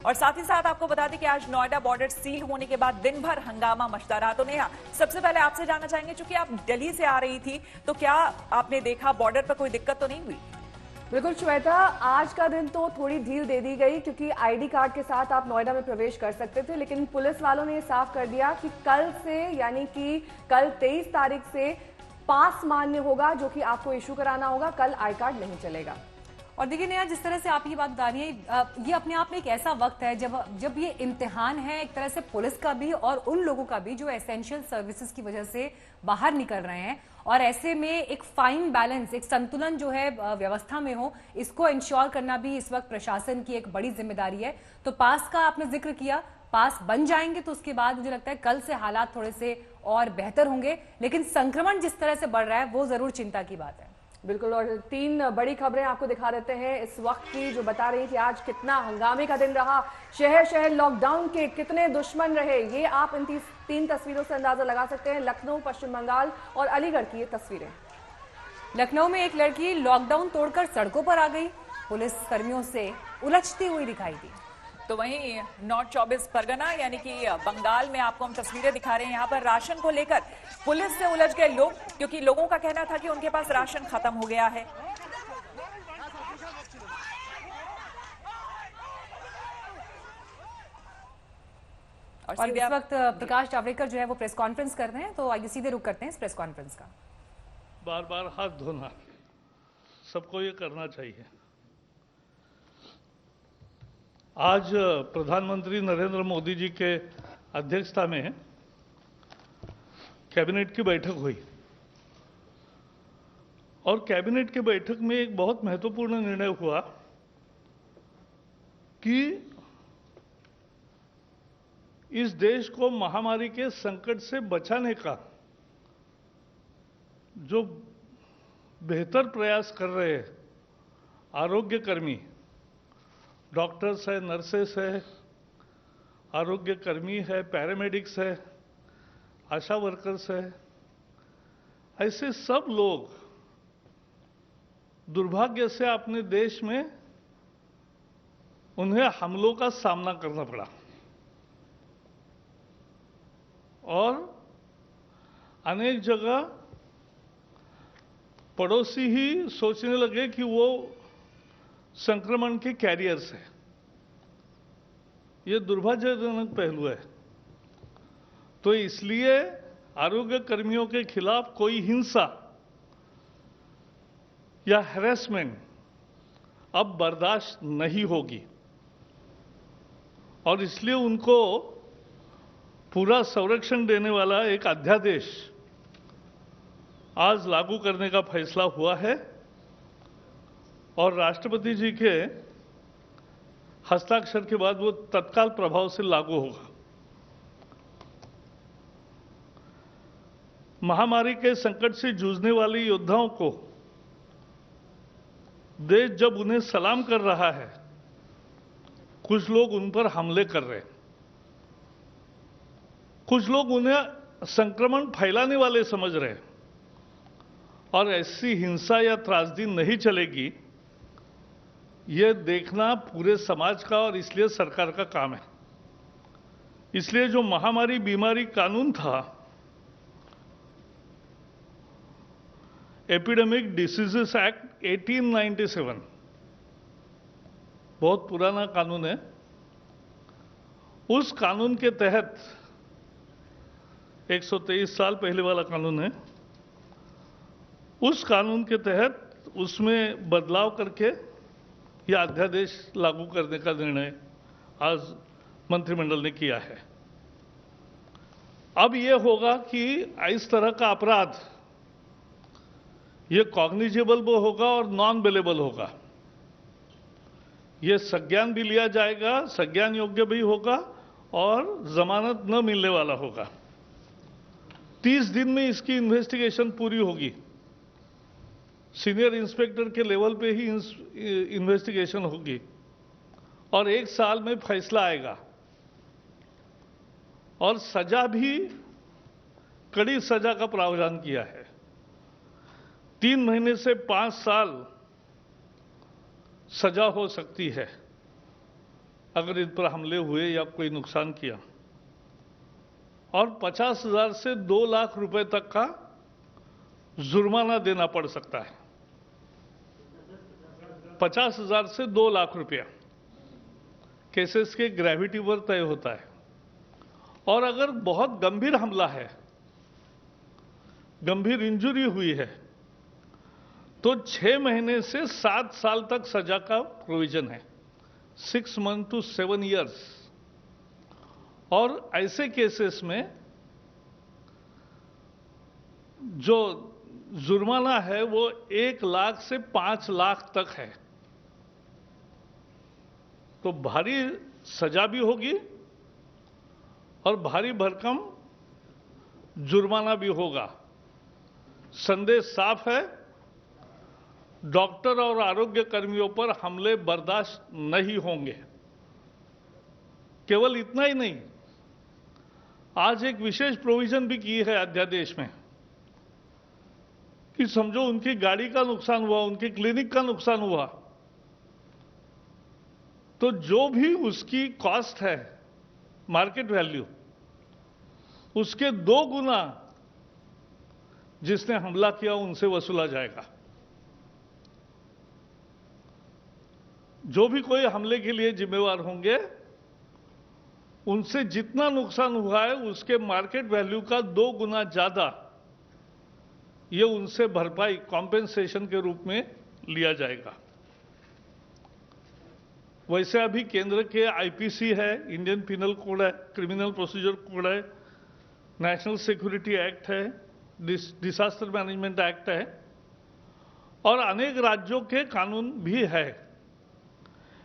और साथ ही साथ आपको बता दें कि आज नोएडा बॉर्डर सील होने के बाद दिन भर हंगामा मचता रहा। तो नेहा, सबसे पहले आपसे जानना चाहेंगे, चूंकि आप दिल्ली से आ रही थी, तो क्या आपने देखा बॉर्डर पर कोई दिक्कत तो नहीं हुई? बिल्कुल श्वेता, आज का दिन तो थोड़ी ढील दे दी गई क्योंकि आईडी कार्ड के साथ आप नोएडा में प्रवेश कर सकते थे, लेकिन पुलिस वालों ने ये साफ कर दिया कि कल से, यानी कि कल 23 तारीख से पास मान्य होगा, जो कि आपको इशू कराना होगा। कल आई कार्ड नहीं चलेगा। और देखिए नया, जिस तरह से आप ये बात बता रही हैं, ये अपने आप में एक ऐसा वक्त है जब ये इम्तिहान है एक तरह से पुलिस का भी और उन लोगों का भी जो एसेंशियल सर्विसेज की वजह से बाहर निकल रहे हैं। और ऐसे में एक फाइन बैलेंस, एक संतुलन जो है व्यवस्था में हो, इसको इंश्योर करना भी इस वक्त प्रशासन की एक बड़ी जिम्मेदारी है। तो पास का आपने जिक्र किया, पास बन जाएंगे तो उसके बाद मुझे लगता है कल से हालात थोड़े से और बेहतर होंगे, लेकिन संक्रमण जिस तरह से बढ़ रहा है वो जरूर चिंता की बात है। बिल्कुल, और 3 बड़ी खबरें आपको दिखा देते हैं इस वक्त की, जो बता रही है कि आज कितना हंगामे का दिन रहा। शहर शहर लॉकडाउन के कितने दुश्मन रहे, ये आप इन 3 तस्वीरों से अंदाजा लगा सकते हैं। लखनऊ, पश्चिम बंगाल और अलीगढ़ की ये तस्वीरें। लखनऊ में एक लड़की लॉकडाउन तोड़कर सड़कों पर आ गई, पुलिस कर्मियों से उलझती हुई दिखाई दी। तो वहीं नॉर्थ 24 परगना यानी कि बंगाल में आपको हम तस्वीरें दिखा रहे हैं। यहाँ पर राशन को लेकर पुलिस से उलझ गए लोग, क्योंकि लोगों का कहना था कि उनके पास राशन खत्म हो गया है। और इस वक्त प्रकाश जावड़ेकर जो है वो प्रेस कॉन्फ्रेंस कर रहे हैं, तो आइए सीधे रुक करते हैं इस प्रेस कॉन्फ्रेंस का। बार बार हाथ धोना सबको ये करना चाहिए। आज प्रधानमंत्री नरेंद्र मोदी जी के अध्यक्षता में कैबिनेट की बैठक हुई और कैबिनेट की बैठक में एक बहुत महत्वपूर्ण निर्णय हुआ कि इस देश को महामारी के संकट से बचाने का जो बेहतर प्रयास कर रहे हैं आरोग्य कर्मी, डॉक्टर्स है, नर्सेस है, आरोग्य कर्मी है, पैरामेडिक्स है, आशा वर्कर्स है, ऐसे सब लोग दुर्भाग्य से अपने देश में उन्हें हमलों का सामना करना पड़ा और अनेक जगह पड़ोसी ही सोचने लगे कि वो संक्रमण के कैरियर्स है। ये दुर्भाग्यजनक पहलू है। तो इसलिए आरोग्य कर्मियों के खिलाफ कोई हिंसा या हैरेसमेंट अब बर्दाश्त नहीं होगी और इसलिए उनको पूरा संरक्षण देने वाला एक अध्यादेश आज लागू करने का फैसला हुआ है और राष्ट्रपति जी के हस्ताक्षर के बाद वो तत्काल प्रभाव से लागू होगा। महामारी के संकट से जूझने वाले योद्धाओं को देश जब उन्हें सलाम कर रहा है, कुछ लोग उन पर हमले कर रहे हैं, कुछ लोग उन्हें संक्रमण फैलाने वाले समझ रहे हैं और ऐसी हिंसा या त्रासदी नहीं चलेगी, यह देखना पूरे समाज का और इसलिए सरकार का काम है। इसलिए जो महामारी बीमारी कानून था, एपिडेमिक डिसीजेस एक्ट 1897, बहुत पुराना कानून है। उस कानून के तहत 123 साल पहले वाला कानून है। उस कानून के तहत उसमें बदलाव करके यह अध्यादेश लागू करने का निर्णय आज मंत्रिमंडल ने किया है। अब यह होगा कि इस तरह का अपराध ये कॉग्निजेबल भी होगा और नॉन बेलेबल होगा। ये संज्ञान भी लिया जाएगा, संज्ञान योग्य भी होगा और जमानत न मिलने वाला होगा। 30 दिन में इसकी इन्वेस्टिगेशन पूरी होगी। सीनियर इंस्पेक्टर के लेवल पे ही इन्वेस्टिगेशन होगी और 1 साल में फैसला आएगा और सजा भी कड़ी सजा का प्रावधान किया है। 3 महीने से 5 साल सजा हो सकती है अगर इन पर हमले हुए या कोई नुकसान किया, और 50,000 से 2 लाख रुपए तक का जुर्माना देना पड़ सकता है। 50,000 से 2 लाख रुपया केसेस के ग्रेविटी पर तय होता है। और अगर बहुत गंभीर हमला है, गंभीर इंजरी हुई है, तो 6 महीने से 7 साल तक सजा का प्रोविजन है, 6 मंथ टू 7 इयर्स। और ऐसे केसेस में जो जुर्माना है वो 1 लाख से 5 लाख तक है। तो भारी सजा भी होगी और भारी भरकम जुर्माना भी होगा। संदेश साफ है, डॉक्टर और आरोग्य कर्मियों पर हमले बर्दाश्त नहीं होंगे। केवल इतना ही नहीं, आज एक विशेष प्रोविजन भी की है अध्यादेश में कि समझो उनकी गाड़ी का नुकसान हुआ, उनकी क्लिनिक का नुकसान हुआ, तो जो भी उसकी कॉस्ट है, मार्केट वैल्यू, उसके 2 गुना जिसने हमला किया उनसे वसूला जाएगा। जो भी कोई हमले के लिए जिम्मेवार होंगे, उनसे जितना नुकसान हुआ है उसके मार्केट वैल्यू का 2 गुना ज्यादा ये उनसे भरपाई, कॉम्पेंसेशन के रूप में लिया जाएगा। वैसे अभी केंद्र के आईपीसी है, इंडियन पिनल कोड है, क्रिमिनल प्रोसीजर कोड है, नेशनल सिक्योरिटी एक्ट है, डिजास्टर मैनेजमेंट एक्ट है, और अनेक राज्यों के कानून भी है।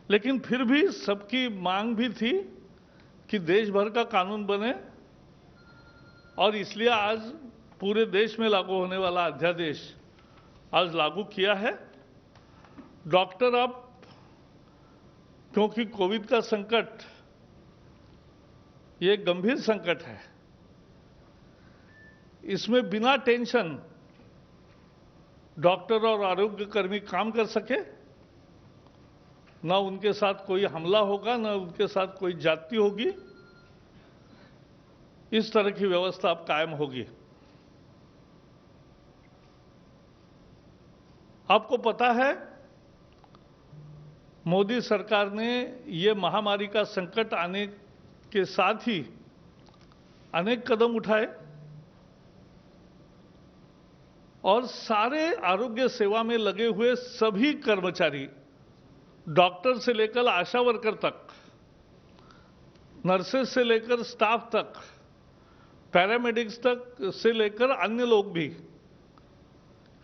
लेकिन फिर भी सबकी मांग भी थी कि देश भर का कानून बने, और इसलिए आज पूरे देश में लागू होने वाला अध्यादेश आज लागू किया है। डॉक्टर अब, क्योंकि कोविड का संकट ये गंभीर संकट है, इसमें बिना टेंशन डॉक्टर और आरोग्य कर्मी काम कर सके, ना उनके साथ कोई हमला होगा, ना उनके साथ कोई जाति होगी, इस तरह की व्यवस्था अब कायम होगी। आपको पता है, मोदी सरकार ने ये महामारी का संकट आने के साथ ही अनेक कदम उठाए, और सारे आरोग्य सेवा में लगे हुए सभी कर्मचारी, डॉक्टर से लेकर आशा वर्कर तक, नर्सेस से लेकर स्टाफ तक, पैरामेडिक्स तक से लेकर अन्य लोग भी,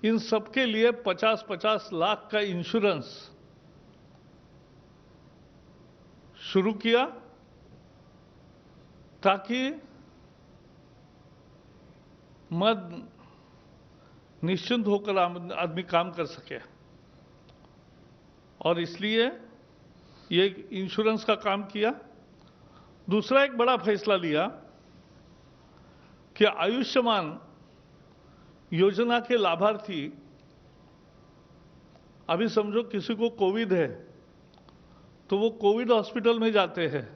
इन सबके लिए 50-50 लाख का इंश्योरेंस शुरू किया, ताकि मद निश्चिंत होकर आदमी काम कर सके। और इसलिए ये इंश्योरेंस का काम किया। दूसरा एक बड़ा फैसला लिया कि आयुष्मान योजना के लाभार्थी, अभी समझो किसी को कोविड है तो वो कोविड हॉस्पिटल में जाते हैं,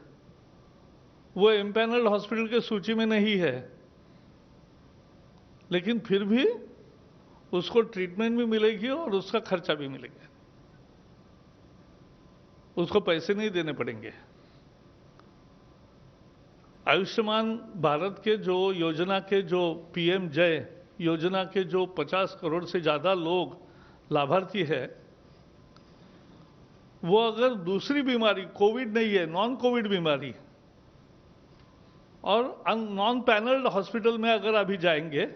वो एम्पैनल्ड हॉस्पिटल के सूची में नहीं है, लेकिन फिर भी उसको ट्रीटमेंट भी मिलेगी और उसका खर्चा भी मिलेगा, उसको पैसे नहीं देने पड़ेंगे। आयुष्मान भारत के जो योजना के जो पीएम जय योजना के जो 50 करोड़ से ज्यादा लोग लाभार्थी है, वो अगर दूसरी बीमारी, कोविड नहीं है, नॉन कोविड बीमारी, और नॉन पैनल्ड हॉस्पिटल में अगर अभी जाएंगे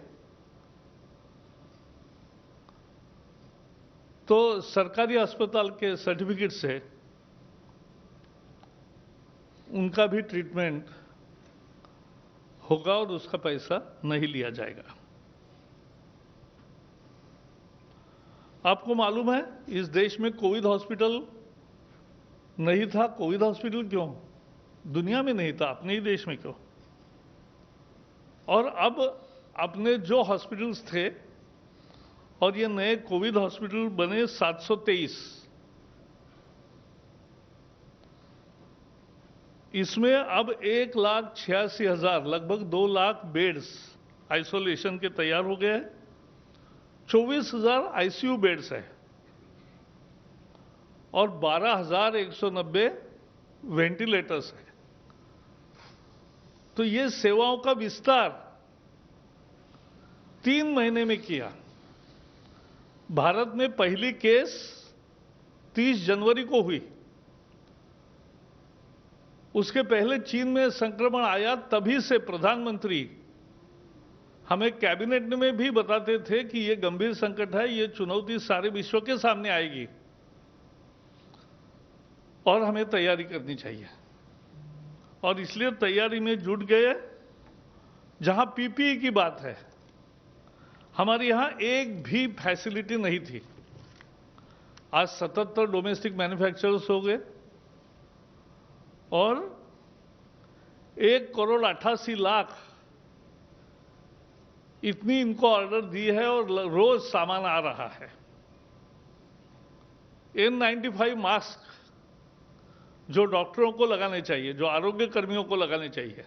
तो सरकारी अस्पताल के सर्टिफिकेट से उनका भी ट्रीटमेंट होगा और उसका पैसा नहीं लिया जाएगा। आपको मालूम है, इस देश में कोविड हॉस्पिटल नहीं था। कोविड हॉस्पिटल क्यों? दुनिया में नहीं था, अपने ही देश में क्यों? और अब अपने जो हॉस्पिटल्स थे, और ये नए कोविड हॉस्पिटल बने 723, इसमें अब 1,86,000 लगभग 2 लाख बेड्स आइसोलेशन के तैयार हो गए हैं। 24,000 आईसीयू बेड्स है और 12,190 वेंटिलेटर्स है। तो ये सेवाओं का विस्तार 3 महीने में किया। भारत में पहली केस 30 जनवरी को हुई। उसके पहले चीन में संक्रमण आया, तभी से प्रधानमंत्री हमें कैबिनेट में भी बताते थे कि यह गंभीर संकट है, यह चुनौती सारे विश्व के सामने आएगी और हमें तैयारी करनी चाहिए। और इसलिए तैयारी में जुट गए। जहां पीपीई की बात है, हमारे यहां एक भी फैसिलिटी नहीं थी। आज 77 डोमेस्टिक मैन्युफैक्चरर्स हो गए और 1,88,00,000 इतनी इनको ऑर्डर दी है और रोज सामान आ रहा है। N95 मास्क जो डॉक्टरों को लगाने चाहिए, जो आरोग्य कर्मियों को लगाने चाहिए,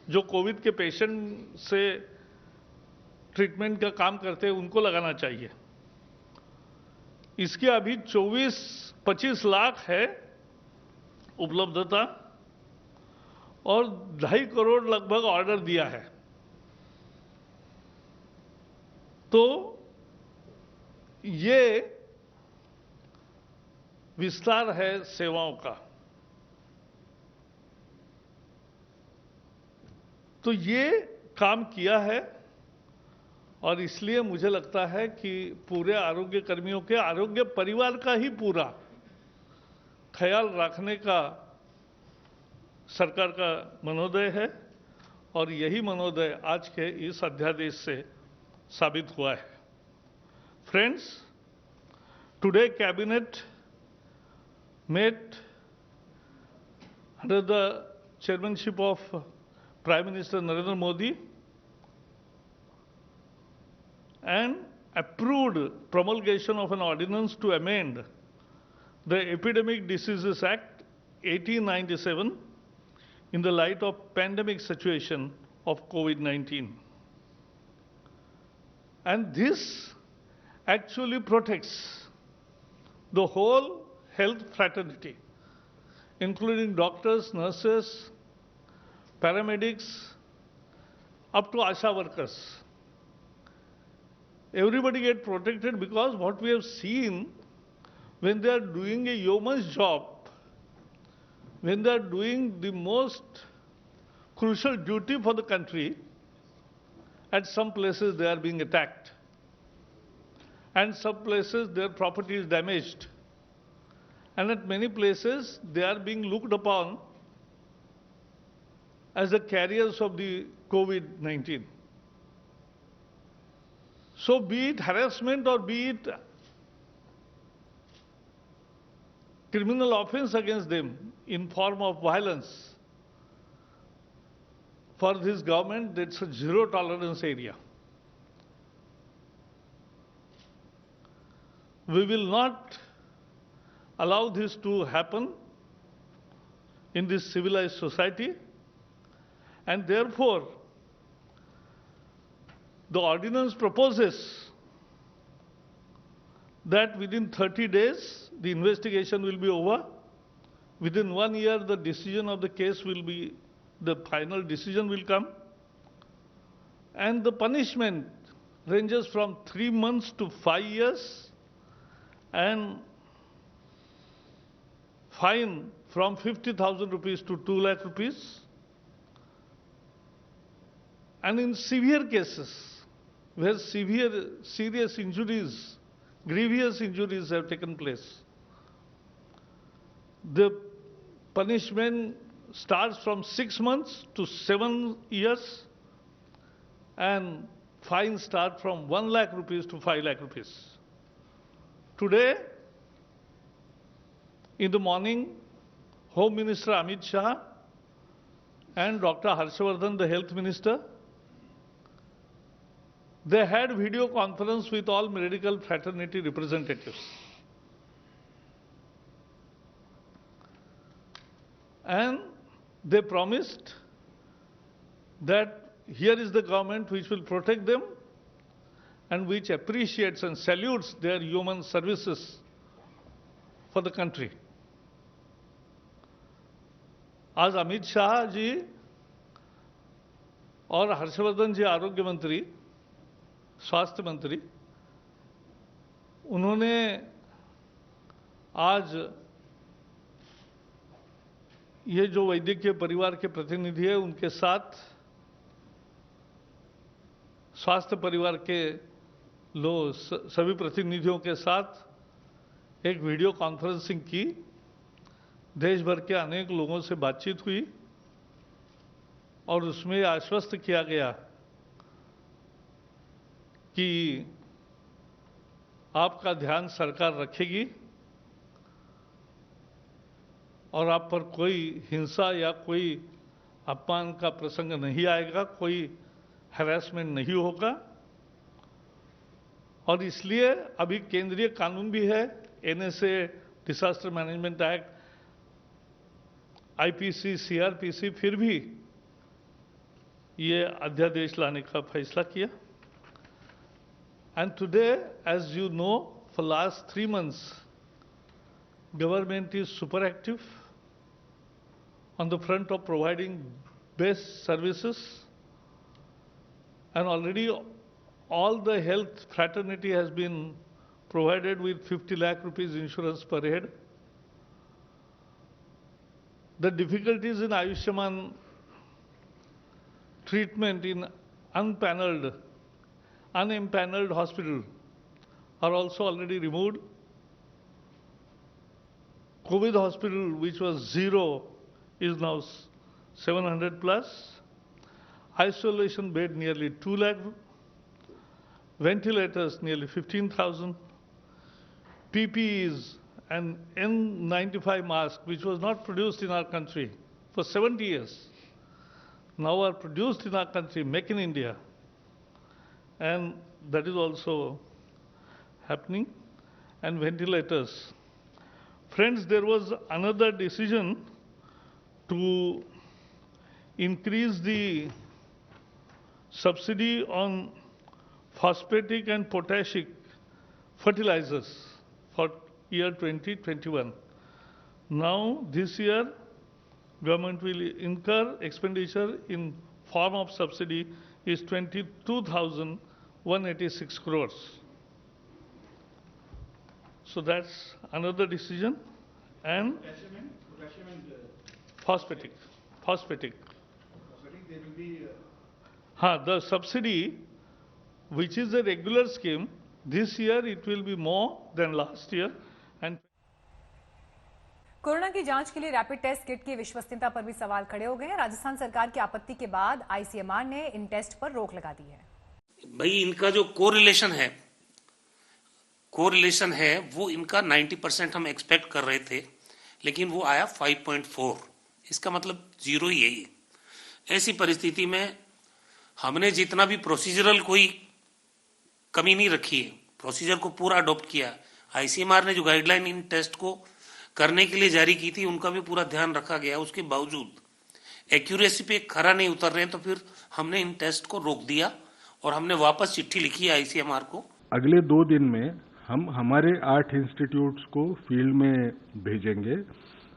जो कोविड के पेशेंट से ट्रीटमेंट का काम करते हैं, उनको लगाना चाहिए। इसकी अभी 24-25 लाख है उपलब्धता और 2.5 करोड़ लगभग ऑर्डर दिया है। तो ये विस्तार है सेवाओं का। तो ये काम किया है और इसलिए मुझे लगता है कि पूरे आरोग्य कर्मियों के आरोग्य परिवार का ही पूरा ख्याल रखने का सरकार का मनोदय है और यही मनोदय आज के इस अध्यादेश से साबित हुआ है। Friends, today cabinet met under the chairmanship of Prime Minister Narendra Modi and approved promulgation of an ordinance to amend the Epidemic Diseases Act 1897 in the light of pandemic situation of COVID-19. And this actually protects the whole health fraternity, including doctors, nurses, paramedics, up to ASHA workers. Everybody get protected because what we have seen, when they are doing a yeoman's job, when they are doing the most crucial duty for the country, at some places they are being attacked, and some places their property is damaged. And at many places, they are being looked upon as the carriers of the COVID-19. So be it harassment or be it criminal offense against them in form of violence, for this government, it's a zero tolerance area. We will not allow this to happen in this civilized society, and therefore the ordinance proposes that within 30 days the investigation will be over. Within 1 year the decision of the case will be, the final decision will come, and the punishment ranges from 3 months to 5 years and fine from 50,000 rupees to 2 lakh rupees. And in severe cases, where serious injuries, grievous injuries have taken place, the punishment starts from 6 months to 7 years and fine start from 1 lakh rupees to 5 lakh rupees. Today, in the morning, Home Minister Amit Shah and Dr. Harshvardhan, the Health Minister, they had video conference with all medical fraternity representatives. And they promised that here is the government which will protect them and which appreciates and salutes their human services for the country. आज अमित शाह जी और हर्षवर्धन जी आरोग्य मंत्री, स्वास्थ्य मंत्री, उन्होंने आज ये जो वैद्यकीय परिवार के प्रतिनिधि है उनके साथ, स्वास्थ्य परिवार के सभी प्रतिनिधियों के साथ एक वीडियो कॉन्फ्रेंसिंग की। देश भर के अनेक लोगों से बातचीत हुई और उसमें आश्वस्त किया गया कि आपका ध्यान सरकार रखेगी और आप पर कोई हिंसा या कोई अपमान का प्रसंग नहीं आएगा, कोई हैरेसमेंट नहीं होगा। और इसलिए अभी केंद्रीय कानून भी है, NSA, disaster management act, IPC, CrPC, फिर भी ये अध्यादेश लाने का फैसला किया। And today, as you know, for last 3 months, government is super active on the front of providing best services, and already all the health fraternity has been provided with 50 lakh rupees insurance per head. The difficulties in Ayushman treatment in unpaneled, unimpaneled hospital are also already removed. COVID hospital, which was 0, is now 700 plus. Isolation bed nearly 2 lakh. Ventilators nearly 15,000. PPEs and N95 mask, which was not produced in our country for 70 years, now are produced in our country, make in India. And that is also happening. And ventilators. Friends, there was another decision to increase the subsidy on phosphatic and potassic fertilizers for year 2021. Now, this year, government will incur expenditure in form of subsidy is 22,186 crores. So that's another decision. And phosphatic. There will be The subsidy, which is a regular scheme, this year it will be more than last year. And corona की जांच के लिए rapid test kit की विश्वसनीयता पर भी सवाल खड़े हो गए हैं। राजस्थान सरकार की आपत्ति के बाद आईसीएमआर ने इन टेस्ट पर रोक लगा दी है। भाई, इनका जो कोरिलेशन है वो इनका 90% हम एक्सपेक्ट कर रहे थे, लेकिन वो आया 5.4। इसका मतलब 0 ही है। ऐसी परिस्थिति में हमने जितना भी प्रोसीजरल कोई कमी नहीं रखी है, प्रोसीजर को पूरा अडॉप्ट किया। आईसीएमआर ने जो गाइडलाइन इन टेस्ट को करने के लिए जारी की थी, उनका भी पूरा ध्यान रखा गया। उसके बावजूद एक्यूरेसी पे खरा नहीं उतर रहे हैं, तो फिर हमने इन टेस्ट को रोक दिया और हमने वापस चिट्ठी लिखी है आईसीएमआर को। अगले 2 दिन में हम हमारे 8 इंस्टीट्यूट्स को फील्ड में भेजेंगे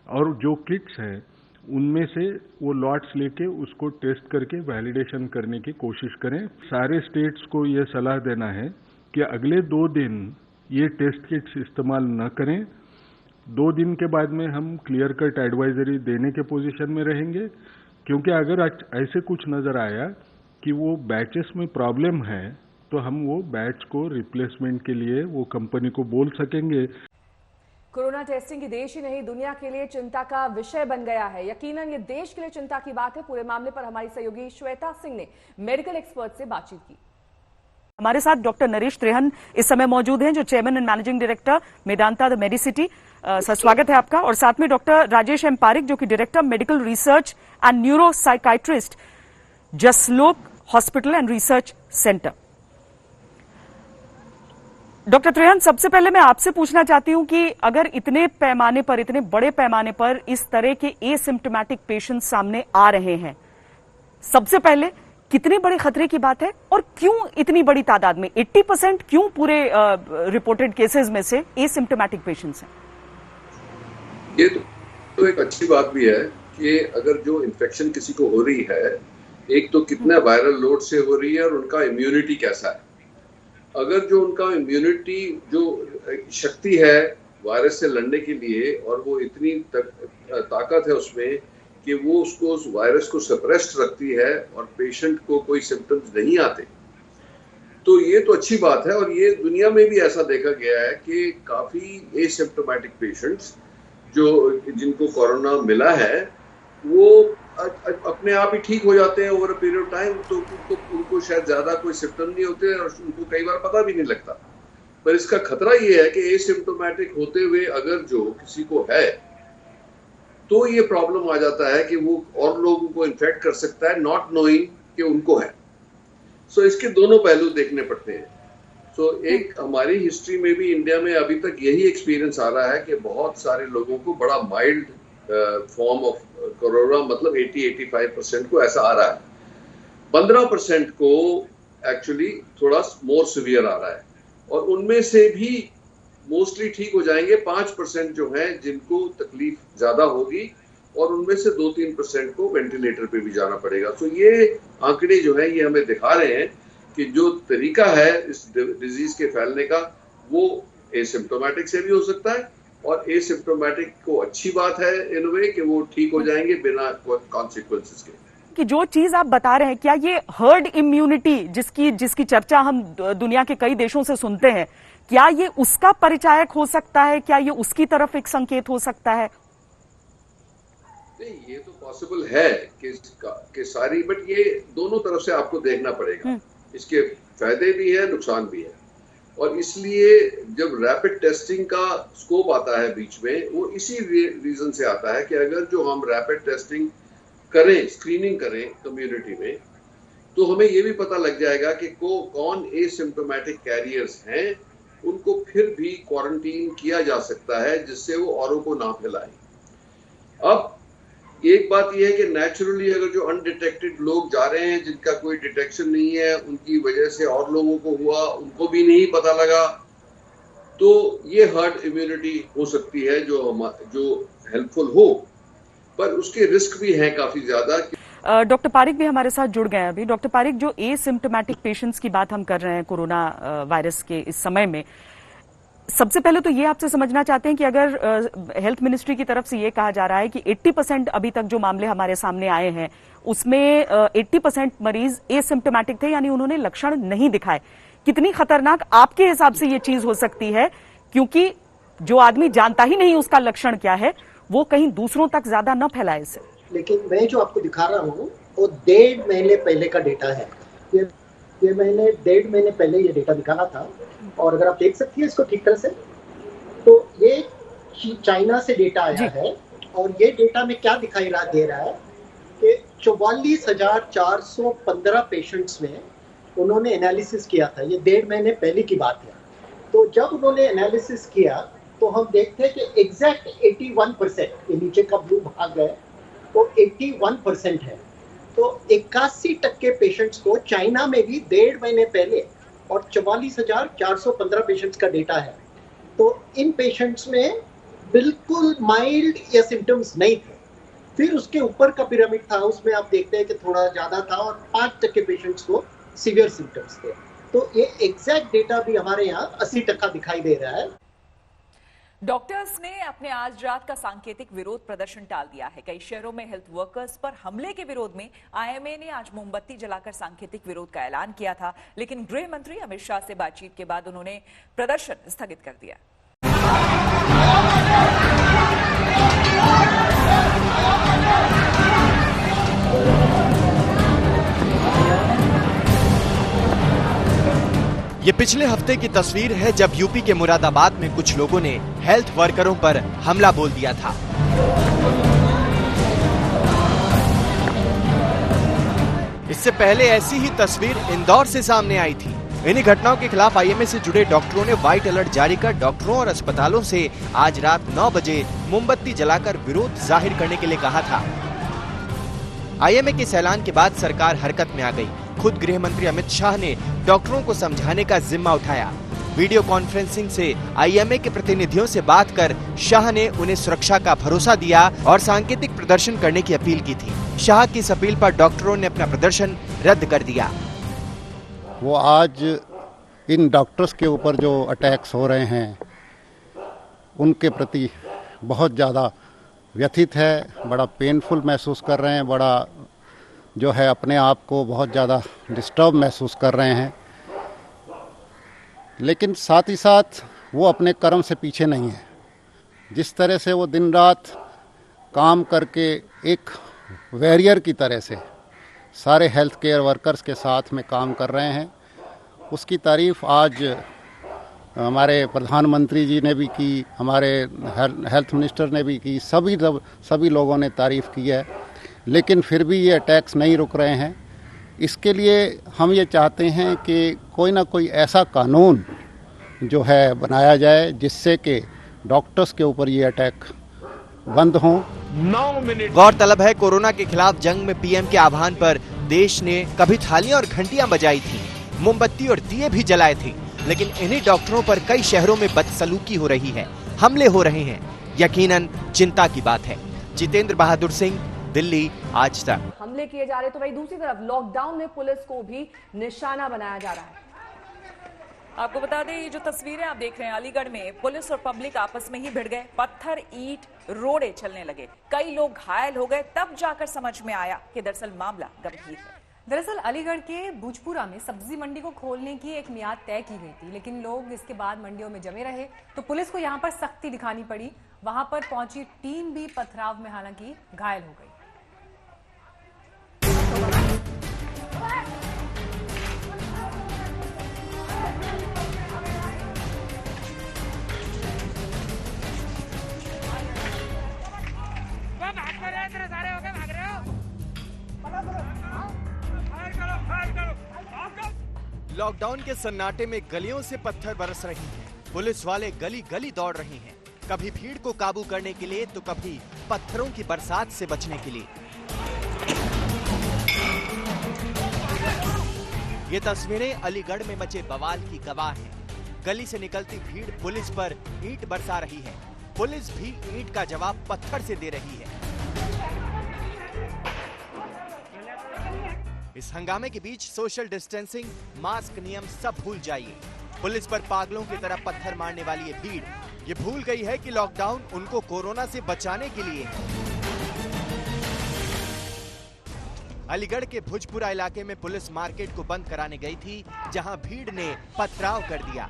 और जो किट्स हैं उनमें से वो लॉट्स लेके उसको टेस्ट करके वैलिडेशन करने की कोशिश करें। सारे स्टेट्स को ये सलाह देना है कि अगले 2 दिन ये टेस्ट किट्स इस्तेमाल न करें। 2 दिन के बाद में हम क्लियर कट एडवाइजरी देने के पोजीशन में रहेंगे, क्योंकि अगर ऐसे कुछ नजर आया कि वो बैचेस में प्रॉब्लम है तो हम वो बैच को रिप्लेसमेंट के लिए वो कंपनी को बोल सकेंगे। कोरोना टेस्टिंग की देश ही नहीं दुनिया के लिए चिंता का विषय बन गया है। यकीनन ये देश के लिए चिंता की बात है। पूरे मामले पर हमारी सहयोगी श्वेता सिंह ने मेडिकल एक्सपर्ट से बातचीत की। हमारे साथ डॉक्टर नरेश त्रेहन इस समय मौजूद हैं, जो chairman and managing director Medanta the Medicity. Sir, स्वागत है आपका। और साथ में डॉक्टर राजेश एम पारिक, जो कि director medical research and neuro psychiatrist, Jaslok hospital and research centre. Doctor Trehan, सबसे पहले मैं आपसे पूछना चाहती हूं कि अगर इतने पैमाने पर, इतने बड़े पैमाने पर इस तरह के एसिम्प्टोमेटिक पेशेंट सामने आ रहे हैं, सबसे पहले कितने बड़े खतरे की बात है और क्यों इतनी बड़ी तादाद में 80% क्यों पूरे रिपोर्टेड केसेस में से एसिम्प्टोमेटिक पेशेंट्स हैं? ये तो एक अच्छी बात भी है कि अगर जो इन्फेक्शन किसी को हो रही है, एक तो कितना वायरल लोड से हो रही है और उनका इम्यूनिटी कैसा है। अगर जो उनका इम्यूनिटी जो शक्ति है वायरस से लड़ने के लिए और वो इतनी ताकत है उसमें कि वो उसको उस वायरस को सप्रेस्ड रखती है और पेशेंट को कोई सिम्टम्स नहीं आते, तो ये तो अच्छी बात है। और ये दुनिया में भी ऐसा देखा गया है कि काफी एसिम्प्टोमेटिक पेशेंट्स जो जिनको कोरोना मिला है वो अपने आप ही ठीक हो जाते हैं over a period of time. तो उनको शायद ज्यादा कोई सिम्टम नहीं होते और उनको कई बार पता भी नहीं लगता। पर इसका खतरा ये है कि एसिम्प्टोमेटिक होते हुए अगर जो किसी को है तो ये प्रॉब्लम आ जाता है कि वो और लोगों को इन्फेक्ट कर सकता है नॉट नोइंग कि उनको है। सो इसके दोनों पहलू देखने पड़ते हैं। सो एक हमारी हिस्ट्री में भी इंडिया में अभी तक यही एक्सपीरियंस आ रहा है कि बहुत सारे लोगों को बड़ा माइल्ड फॉर्म ऑफ कोरोना, मतलब 80-85% को ऐसा आ रहा है। 15% को एक्चुअली थोड़ा मोर सिवियर आ रहा है और उनमें से भी मोस्टली ठीक हो जाएंगे। 5% जो हैं जिनको तकलीफ ज्यादा होगी और उनमें से 2-3% को वेंटिलेटर पे भी जाना पड़ेगा। तो ये आंकड़े जो है ये हमें दिखा रहे हैं कि जो तरीका है इस डिजीज के फैलने का वो एसिम्प्टोमेटिक से भी हो सकता है और एसिम्प्टोमेटिक को अच्छी बात है इन वे कि वो ठीक हो जाएंगे बिना कॉन्सिक्वेंसेस के। कि जो चीज आप बता रहे हैं, क्या ये हर्ड इम्यूनिटी जिसकी चर्चा हम दुनिया के कई देशों से सुनते हैं, क्या ये उसका परिचायक हो सकता है? क्या ये उसकी तरफ एक संकेत हो सकता है? नहीं, ये तो पॉसिबल है कि सारी, बट ये दोनों तरफ से आपको देखना पड़ेगा। इसके फायदे भी है, नुकसान भी है। और इसलिए जब रैपिड टेस्टिंग का स्कोप आता है बीच में, वो इसी रीजन से आता है कि अगर जो हम रैपिड टेस्टिंग करें, स्क्रीनिंग करें कम्युनिटी में, तो हमें ये भी पता लग जाएगा कि कौन एसिम्प्टोमेटिक कैरियर्स हैं, उनको फिर भी क्वारंटीन किया जा सकता है जिससे वो औरों को ना फैलाएं। अब एक बात यह है कि नेचुरली अगर जो अनडिटेक्टेड लोग जा रहे हैं जिनका कोई डिटेक्शन नहीं है, उनकी वजह से और लोगों को हुआ, उनको भी नहीं पता लगा, तो ये हर्ड इम्यूनिटी हो सकती है जो हेल्पफुल हो, पर उसके रिस्क भी हैं काफी ज्यादा। डॉक्टर पारिक भी हमारे साथ जुड़ गए हैं अभी। डॉक्टर पारिक, जो एसिम्प्टोमेटिक पेशेंट्स की बात हम कर रहे हैं कोरोना वायरस के इस समय में, सबसे पहले तो ये आपसे समझना चाहते हैं कि अगर हेल्थ मिनिस्ट्री की तरफ से ये कहा जा रहा है कि 80% अभी तक जो मामले हमारे सामने आए हैं उसमें 80% मरीज एसिम्प्टोमेटिक थे, यानी उन्होंने लक्षण नहीं दिखाए, कितनी खतरनाक आपके हिसाब से ये चीज हो सकती है? क्योंकि जो आदमी जानता ही नहीं उसका लक्षण क्या है, वो कहीं दूसरों तक ज्यादा न फैलाए इसे। लेकिन मैं जो आपको दिखा रहा हूँ वो 1.5 महीने पहले का डेटा है। ये मैंने 1.5 महीने पहले ये डेटा निकाला था और अगर आप देख सकती है इसको ठीक तरह से, तो ये चाइना से डेटा आया है और ये डेटा में क्या दिखाई दे रहा है कि 44,415 पेशेंट्स में उन्होंने एनालिसिस किया था। ये 1.5 महीने पहले की बात है। तो जब उन्होंने एनालिसिस किया तो हम देखते हैं कि एग्जैक्ट 81%, ये नीचे का ब्लू भाग है, तो 81% है। तो 81% पेशेंट्स को चाइना में भी 1.5 महीने पहले और 44,415 पेशेंट्स का डेटा है। तो इन पेशेंट्स में बिल्कुल माइल्ड या सिम्टम्स नहीं थे। फिर उसके ऊपर का पिरामिड था, उसमें आप देखते हैं कि थोड़ा ज्यादा था और 5% पेशेंट्स को सीवियर सिम्टम्स थे। तो ये एग्जैक्ट डेटा भी हमारे यहाँ 80% दिखाई दे रहा है। डॉक्टर्स ने अपने आज रात का सांकेतिक विरोध प्रदर्शन टाल दिया है। कई शहरों में हेल्थ वर्कर्स पर हमले के विरोध में आईएमए ने आज मोमबत्ती जलाकर सांकेतिक विरोध का ऐलान किया था, लेकिन गृह मंत्री अमित शाह से बातचीत के बाद उन्होंने प्रदर्शन स्थगित कर दिया। ये पिछले हफ्ते की तस्वीर है जब यूपी के मुरादाबाद में कुछ लोगों ने हेल्थ वर्करों पर हमला बोल दिया था। इससे पहले ऐसी ही तस्वीर इंदौर से सामने आई थी। इन्हीं घटनाओं के खिलाफ आईएमए से जुड़े डॉक्टरों ने व्हाइट अलर्ट जारी कर डॉक्टरों और अस्पतालों से आज रात 9 बजे मोमबत्ती जलाकर विरोध जाहिर करने के लिए कहा था। आईएमए के इस ऐलान के बाद सरकार हरकत में आ गई। खुद गृह मंत्री अमित शाह ने डॉक्टरों को समझाने का जिम्मा उठाया। वीडियो कॉन्फ्रेंसिंग से आईएमए के प्रतिनिधियों से बात कर शाह ने उन्हें सुरक्षा का भरोसा दिया और सांकेतिक प्रदर्शन करने की अपील की थी। शाह की इस अपील पर डॉक्टरों ने अपना प्रदर्शन रद्द कर दिया। वो आज इन डॉक्टर्स के ऊपर जो अटैक्स हो रहे हैं उनके प्रति बहुत ज़्यादा व्यथित है, बड़ा पेनफुल महसूस कर रहे हैं, बड़ा जो है अपने आप को बहुत ज़्यादा डिस्टर्ब महसूस कर रहे हैं। लेकिन साथ ही साथ वो अपने कर्म से पीछे नहीं है। जिस तरह से वो दिन रात काम करके एक वॉरियर की तरह से सारे हेल्थ केयर वर्कर्स के साथ में काम कर रहे हैं, उसकी तारीफ आज हमारे प्रधानमंत्री जी ने भी की, हमारे हेल्थ मिनिस्टर ने भी की, सभी लोगों ने तारीफ की है। लेकिन फिर भी ये अटैक्स नहीं रुक रहे हैं। इसके लिए हम ये चाहते हैं कि कोई ना कोई ऐसा कानून जो है बनाया जाए जिससे कि डॉक्टर्स के ऊपर ये अटैक बंद हों। 9 मिनट। गौरतलब है कोरोना के खिलाफ जंग में पीएम के आह्वान पर देश ने कभी थालियां और घंटियां बजाई थी, मोमबत्ती और दिए भी जलाए थे। लेकिन इन्हीं डॉक्टरों पर कई शहरों में बदसलूकी हो रही है, हमले हो रहे हैं। यकीनन चिंता की बात है। जितेंद्र बहादुर सिंह, दिल्ली, आज तक। हमले किए जा रहे तो वही दूसरी तरफ लॉकडाउन में पुलिस को भी निशाना बनाया जा रहा है। आपको बता दें, ये जो तस्वीरें आप देख रहे हैं, अलीगढ़ में पुलिस और पब्लिक आपस में ही भिड़ गए, पत्थर ईंट रोड़े चलने लगे, कई लोग घायल हो गए। तब जाकर समझ में आया कि दरअसल मामला गंभीर है। दरअसल अलीगढ़ के भूजपुरा में सब्जी मंडी को खोलने की एक मियाद तय की गई थी, लेकिन लोग इसके बाद मंडियों में जमे रहे तो पुलिस को यहां पर सख्ती दिखानी पड़ी। वहां पर पहुंची टीम भी पथराव में हालांकि घायल हो गई। लॉकडाउन के सन्नाटे में गलियों से पत्थर बरस रही हैं। पुलिस वाले गली गली दौड़ रहे हैं, कभी भीड़ को काबू करने के लिए तो कभी पत्थरों की बरसात से बचने के लिए। ये तस्वीरें अलीगढ़ में मचे बवाल की गवाह हैं। गली से निकलती भीड़ पुलिस पर ईंट बरसा रही है, पुलिस भी ईंट का जवाब पत्थर से दे रही है। इस हंगामे के बीच सोशल डिस्टेंसिंग, मास्क नियम सब भूल जाइए। पुलिस पर पागलों की तरह पत्थर मारने वाली ये भीड़ ये भूल गई है कि लॉकडाउन उनको कोरोना से बचाने के लिए है। अलीगढ़ के भुजपुरा इलाके में पुलिस मार्केट को बंद कराने गई थी, जहां भीड़ ने पथराव कर दिया।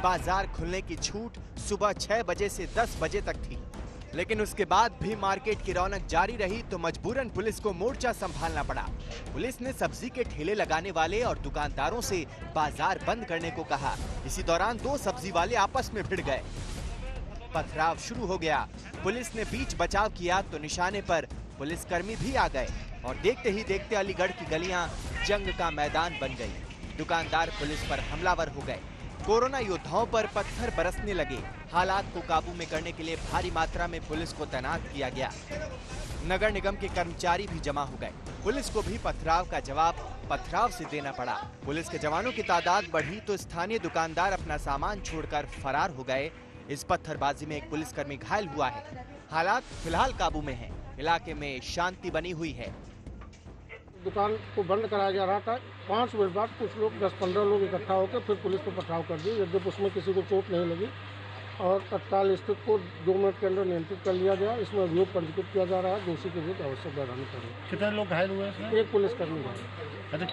बाजार खुलने की छूट सुबह 6 बजे से 10 बजे तक थी, लेकिन उसके बाद भी मार्केट की रौनक जारी रही तो मजबूरन पुलिस को मोर्चा संभालना पड़ा। पुलिस ने सब्जी के ठेले लगाने वाले और दुकानदारों से बाजार बंद करने को कहा। इसी दौरान 2 सब्जी वाले आपस में भिड़ गए, पथराव शुरू हो गया। पुलिस ने बीच बचाव किया तो निशाने पर पुलिसकर्मी भी आ गए और देखते ही देखते अलीगढ़ की गलियां जंग का मैदान बन गई। दुकानदार पुलिस पर हमलावर हो गए, कोरोना योद्धाओं पर पत्थर बरसने लगे। हालात को काबू में करने के लिए भारी मात्रा में पुलिस को तैनात किया गया। नगर निगम के कर्मचारी भी जमा हो गए। पुलिस को भी पथराव का जवाब पथराव से देना पड़ा। पुलिस के जवानों की तादाद बढ़ी तो स्थानीय दुकानदार अपना सामान छोड़कर फरार हो गए। इस पत्थरबाजी में एक पुलिसकर्मी घायल हुआ है। हालात फिलहाल काबू में हैं। इलाके में शांति बनी हुई है। दुकान को बंद कराया जा रहा था। 5 बजे बाद कुछ लोग 10-15 लोग इकट्ठा होकर फिर पुलिस को पथराव कर दिए। यद्यपि उसमें किसी को चोट नहीं लगी और तत्काल स्थिति को 2 मिनट के अंदर नियंत्रित कर लिया गया। इसमें अभियोग पंजीकृत किया जा रहा है। दोषी के विरुद्ध आवश्यक कार्रवाई करेंगे। कितने लोग घायल हुए हैं? एक पुलिसकर्मी घायल। अच्छा,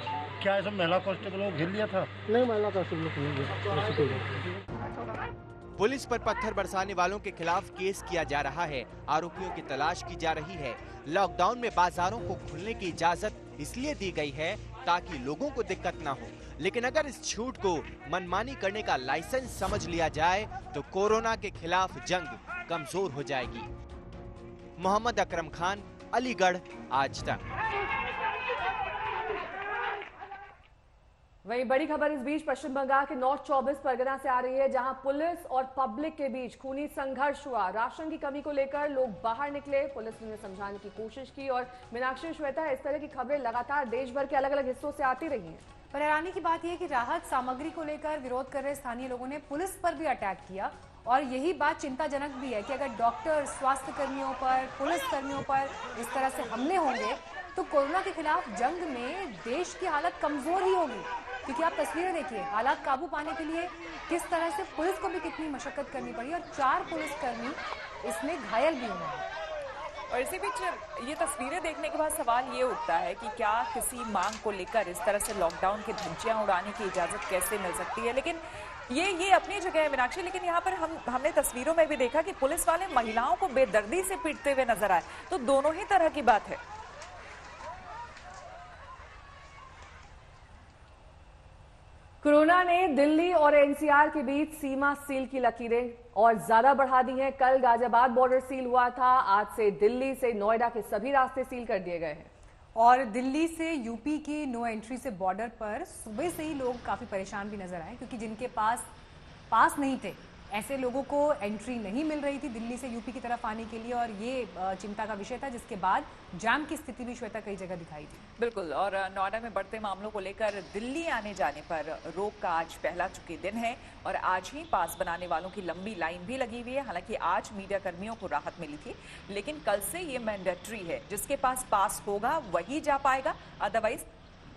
क्या ऐसा महिला कांस्टेबल को घेर लिया था? नहीं, महिला कांस्टेबल को नहीं घेरा। पुलिस पर पत्थर बरसाने वालों के खिलाफ केस किया जा रहा है। आरोपियों की तलाश की जा रही है। लॉकडाउन में बाजारों को खुलने की इजाजत इसलिए दी गई है ताकि लोगों को दिक्कत ना हो, लेकिन अगर इस छूट को मनमानी करने का लाइसेंस समझ लिया जाए तो कोरोना के खिलाफ जंग कमजोर हो जाएगी। मोहम्मद अकरम खान, अलीगढ़, आज तक। वही बड़ी खबर इस बीच पश्चिम बंगाल के नॉर्थ 24 परगना से आ रही है, जहां पुलिस और पब्लिक के बीच खूनी संघर्ष हुआ। राशन की कमी को लेकर लोग बाहर निकले, पुलिस ने समझाने की कोशिश की। और मीनाक्षी, श्वेता, इस तरह की खबरें लगातार देश भर के अलग अलग हिस्सों से आती रही हैं। पर हैरानी की बात यह है कि राहत सामग्री को लेकर विरोध कर रहे स्थानीय लोगों ने पुलिस पर भी अटैक किया। और यही बात चिंताजनक भी है कि अगर डॉक्टर, स्वास्थ्य कर्मियों पर, पुलिस कर्मियों पर इस तरह से हमले होंगे तो कोरोना के खिलाफ जंग में देश की हालत कमजोर ही होगी। क्योंकि आप तस्वीरें देखिए, हालात काबू पाने के लिए किस तरह से पुलिस को भी कितनी मशक्कत करनी पड़ी और 4 पुलिसकर्मी इसमें घायल भी हुए हैं। और इसी बीच ये तस्वीरें देखने के बाद सवाल ये उठता है कि क्या किसी मांग को लेकर इस तरह से लॉकडाउन की धज्जियां उड़ाने की इजाजत कैसे मिल सकती है। लेकिन ये अपनी जगह है मीनाक्षी, लेकिन यहाँ पर हमने तस्वीरों में भी देखा कि पुलिस वाले महिलाओं को बेदर्दी से पीटते हुए नजर आए। तो दोनों ही तरह की बात है। कोरोना ने दिल्ली और एनसीआर के बीच सीमा सील की लकीरें और ज्यादा बढ़ा दी हैं। कल गाजियाबाद बॉर्डर सील हुआ था, आज से दिल्ली से नोएडा के सभी रास्ते सील कर दिए गए हैं। और दिल्ली से यूपी की नो एंट्री से बॉर्डर पर सुबह से ही लोग काफी परेशान भी नजर आए, क्योंकि जिनके पास नहीं थे, ऐसे लोगों को एंट्री नहीं मिल रही थी दिल्ली से यूपी की तरफ आने के लिए। और ये चिंता का विषय था, जिसके बाद जाम की स्थिति भी श्वेता कई जगह दिखाई दी। बिल्कुल। और नोएडा में बढ़ते मामलों को लेकर दिल्ली आने जाने पर रोक का आज पहला चुके दिन है और आज ही पास बनाने वालों की लंबी लाइन भी लगी हुई है। हालांकि आज मीडिया कर्मियों को राहत मिली थी, लेकिन कल से ये मैंडेटरी है, जिसके पास पास होगा वही जा पाएगा, अदरवाइज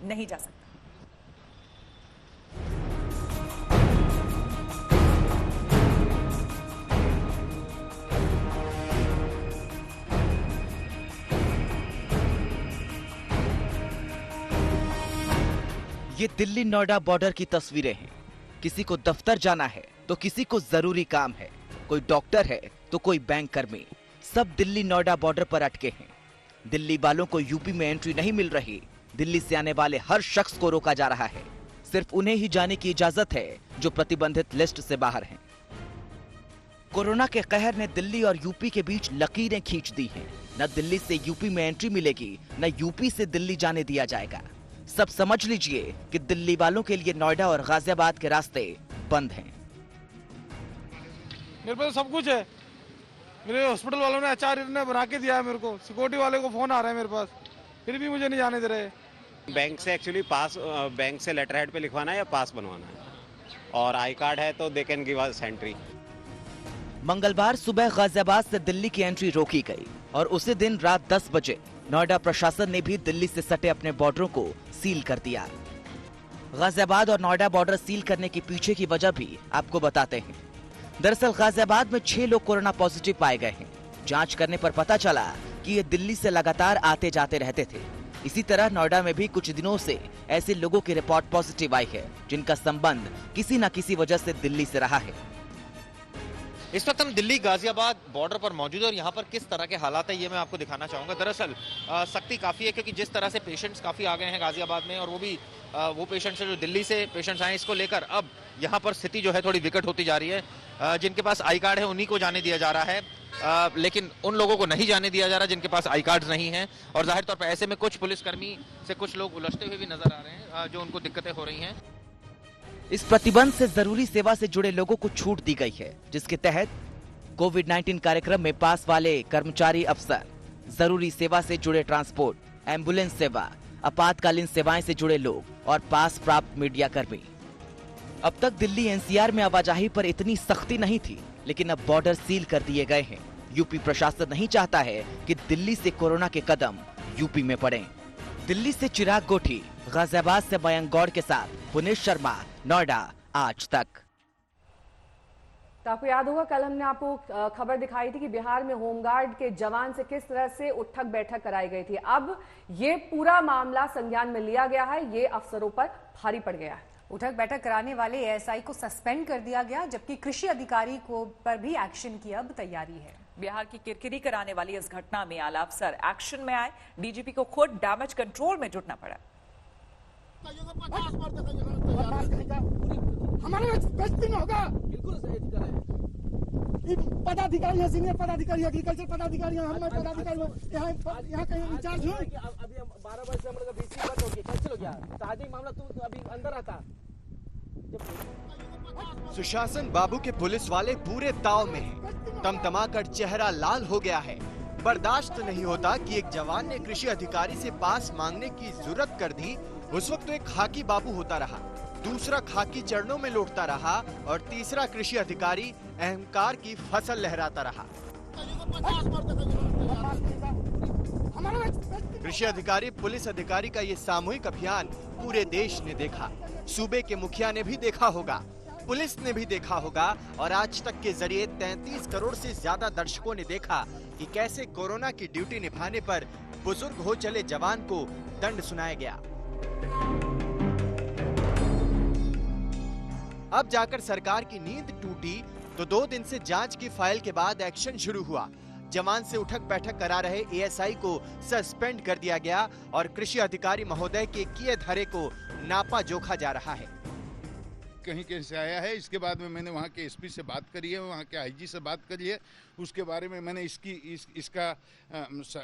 नहीं जा सकता। ये दिल्ली नोएडा बॉर्डर की तस्वीरें हैं। किसी को दफ्तर जाना है तो किसी को जरूरी काम है, कोई डॉक्टर है तो कोई बैंक कर्मी, सब दिल्ली नोएडा बॉर्डर पर अटके हैं। दिल्ली वालों को यूपी में एंट्री नहीं मिल रही, दिल्ली से आने वाले हर शख्स को रोका जा रहा है। सिर्फ उन्हें ही जाने की इजाजत है जो प्रतिबंधित लिस्ट से बाहर हैं। कोरोना के कहर ने दिल्ली और यूपी के बीच लकीरें खींच दी हैं। न दिल्ली से यूपी में एंट्री मिलेगी, न यूपी से दिल्ली जाने दिया जाएगा। सब समझ लीजिए कि दिल्ली वालों के लिए नोएडा और गाजियाबाद के रास्ते बंद हैं। मेरे पास सब कुछ है, मेरे हॉस्पिटल वालों ने आचार्य ने बना के दिया है मेरे को, सिक्योरिटी वाले को फोन आ रहा है मेरे पास, फिर भी मुझे नहीं जाने दे रहे। बैंक से एक्चुअली पास, बैंक से लेटर हेड पे लिखवाना है या पास बनवाना है, और आई कार्ड है तो they can give us entry. मंगलवार सुबह गाजियाबाद से दिल्ली की एंट्री रोकी गई और उसी दिन रात 10 बजे नोएडा प्रशासन ने भी दिल्ली से सटे अपने बॉर्डरों को सील कर दिया। गाजियाबाद और नोएडा बॉर्डर सील करने के पीछे की वजह भी आपको बताते हैं। दरअसल गाजियाबाद में 6 लोग कोरोना पॉजिटिव पाए गए हैं। जांच करने पर पता चला कि ये दिल्ली से लगातार आते जाते रहते थे। इसी तरह नोएडा में भी कुछ दिनों से ऐसे लोगों की रिपोर्ट पॉजिटिव आई है, जिनका संबंध किसी न किसी वजह से दिल्ली से रहा है। इस वक्त हम दिल्ली गाजियाबाद बॉर्डर पर मौजूद है और यहाँ पर किस तरह के हालात है ये मैं आपको दिखाना चाहूँगा। दरअसल सख्ती काफ़ी है, क्योंकि जिस तरह से पेशेंट्स काफ़ी आ गए हैं गाजियाबाद में, और वो भी वो पेशेंट्स जो दिल्ली से पेशेंट्स आए, इसको लेकर अब यहाँ पर स्थिति जो है थोड़ी विकट होती जा रही है। जिनके पास आई कार्ड है उन्हीं को जाने दिया जा रहा है, लेकिन उन लोगों को नहीं जाने दिया जा रहा जिनके पास आई कार्ड नहीं है। और जाहिर तौर पर ऐसे में कुछ पुलिसकर्मी से कुछ लोग उलझते हुए भी नजर आ रहे हैं, जो उनको दिक्कतें हो रही हैं। इस प्रतिबंध से जरूरी सेवा से जुड़े लोगों को छूट दी गई है, जिसके तहत कोविड-19 कार्यक्रम में पास वाले कर्मचारी अफसर, जरूरी सेवा से जुड़े ट्रांसपोर्ट, एम्बुलेंस सेवा, आपातकालीन सेवाएं से जुड़े लोग और पास प्राप्त मीडिया कर्मी। अब तक दिल्ली एनसीआर में आवाजाही पर इतनी सख्ती नहीं थी, लेकिन अब बॉर्डर सील कर दिए गए हैं। यूपी प्रशासन नहीं चाहता है कि दिल्ली से कोरोना के कदम यूपी में पड़े। दिल्ली से चिराग गोठी, गाजियाबाद से मयंक गौड़ के साथ पुनीश शर्मा, नोएडा, आज तक। तो आपको याद होगा कल हमने आपको खबर दिखाई थी कि बिहार में होमगार्ड के जवान से किस तरह से उठक बैठक कराई गई थी। अब ये पूरा मामला संज्ञान में लिया गया है, ये अफसरों पर भारी पड़ गया है। उठक बैठक कराने वाले एएसआई को सस्पेंड कर दिया गया, जबकि कृषि अधिकारी को पर भी एक्शन की अब तैयारी है। बिहार की किरकिरी कराने वाली इस घटना में आला अफसर एक्शन में आए, डीजीपी को खुद डैमेज कंट्रोल में जुटना पड़ा। हमारे बेइज्जती में होगा, बिल्कुल पदाधिकारी है, सीनियर पदाधिकारी, एग्रीकल्चर पदाधिकारी, हम पदाधिकारी यहाँ कहीं इंचार्ज हूँ। 12 बजे से हमारे बीसी बंद हो गई, कैंसिल हो गया। शादी मामला तू अभी अंदर आता। सुशासन बाबू के पुलिस वाले पूरे ताव में हैं। तमतमाकर चेहरा लाल हो गया है। बर्दाश्त नहीं होता कि एक जवान ने कृषि अधिकारी से पास मांगने की जुर्रत कर दी। उस वक्त तो एक खाकी बाबू होता रहा, दूसरा खाकी चरणों में लौटता रहा और तीसरा कृषि अधिकारी अहंकार की फसल लहराता रहा। कृषि अधिकारी पुलिस अधिकारी का ये सामूहिक अभियान पूरे देश ने देखा। सूबे के मुखिया ने भी देखा होगा, पुलिस ने भी देखा होगा और आज तक के जरिए 33 करोड़ से ज्यादा दर्शकों ने देखा कि कैसे कोरोना की ड्यूटी निभाने पर बुजुर्ग हो चले जवान को दंड सुनाया गया। अब जाकर सरकार की नींद टूटी तो 2 दिन से जांच की फाइल के बाद एक्शन शुरू हुआ। जवान से उठक बैठक करा रहे एएसआई को सस्पेंड कर दिया गया और कृषि अधिकारी महोदय के किए धरे को नापा जोखा जा रहा है। कहीं कहीं से आया है। इसके बाद में मैंने वहाँ के एसपी से बात करी है, वहाँ के आईजी से बात करी है। उसके बारे में मैंने